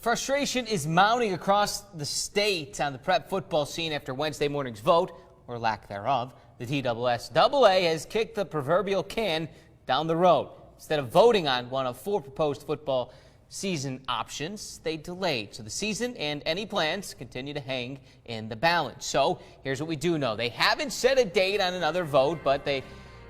Frustration is mounting across the state on the prep football scene after Wednesday morning's vote, or lack thereof. The TSSAA has kicked the proverbial can down the road. Instead of voting on one of 4 proposed football season options, they delayed. So the season and any plans continue to hang in the balance. So here's what we do know. They haven't set a date on another vote, but they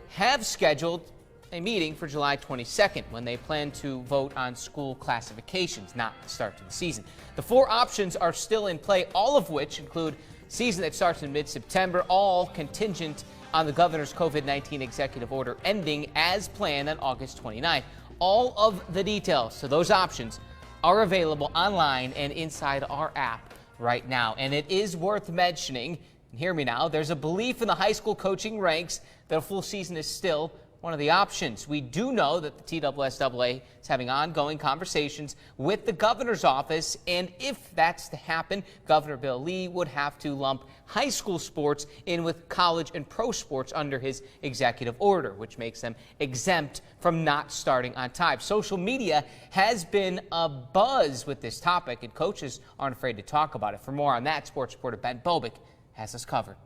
have scheduled a meeting for July 22nd when they plan to vote on school classifications, not the start to the season. The 4 options are still in play, all of which include season that starts in mid-September, all contingent on the governor's COVID-19 executive order ending as planned on August 29th. All of the details to those options are available online and inside our app right now. And it is worth mentioning, and hear me now, there's a belief in the high school coaching ranks that a full season is still one of the options. We do know that the TSSAA is having ongoing conversations with the governor's office, and if that's to happen, Governor Bill Lee would have to lump high school sports in with college and pro sports under his executive order, which makes them exempt from not starting on time. Social media has been abuzz with this topic, and coaches aren't afraid to talk about it. For more on that, sports reporter Ben Bobick has us covered.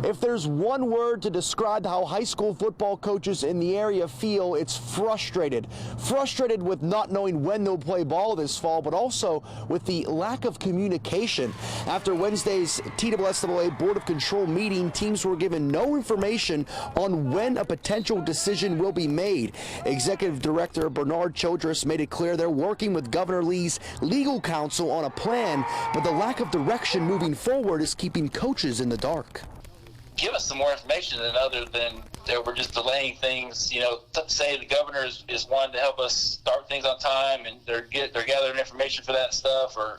If there's one word to describe how high school football coaches in the area feel, it's frustrated. Frustrated with not knowing when they'll play ball this fall, but also with the lack of communication. After Wednesday's TSSAA Board of Control meeting, teams were given no information on when a potential decision will be made. Executive Director Bernard Chodris made it clear they're working with Governor Lee's legal counsel on a plan, but the lack of direction moving forward is keeping coaches in the dark. Give us some more information other than that we're just delaying things. You know, say the governor is wanting to help us start things on time, and they're gathering information for that stuff, or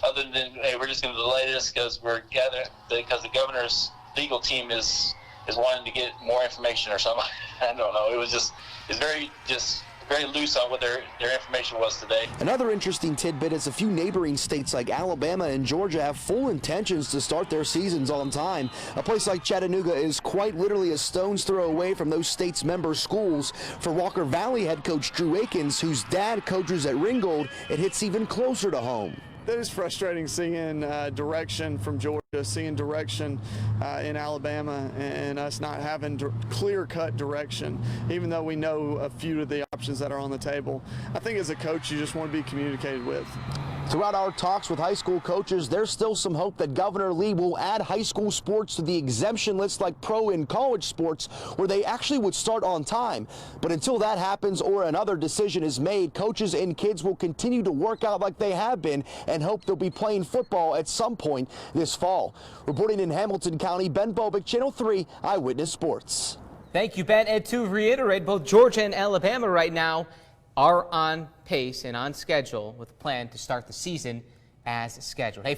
other than hey, we're just going to delay this because the governor's legal team is wanting to get more information or something. I don't know. It's very loose on what their information was today. Another interesting tidbit is a few neighboring states like Alabama and Georgia have full intentions to start their seasons on time. A place like Chattanooga is quite literally a stone's throw away from those states' member schools. For Walker Valley head coach Drew Akins, whose dad coaches at Ringgold, it hits even closer to home. That is frustrating, seeing direction from Georgia, seeing direction in Alabama, and us not having clear-cut direction, even though we know a few of the options that are on the table. I think as a coach, you just want to be communicated with. Throughout our talks with high school coaches, there's still some hope that Governor Lee will add high school sports to the exemption list like pro and college sports, where they actually would start on time. But until that happens or another decision is made, coaches and kids will continue to work out like they have been and hope they'll be playing football at some point this fall. Reporting in Hamilton County, Ben Bobick, Channel 3 Eyewitness Sports. Thank you, Ben. And to reiterate, both Georgia and Alabama right now are on pace and on schedule with a plan to start the season as scheduled. Hey,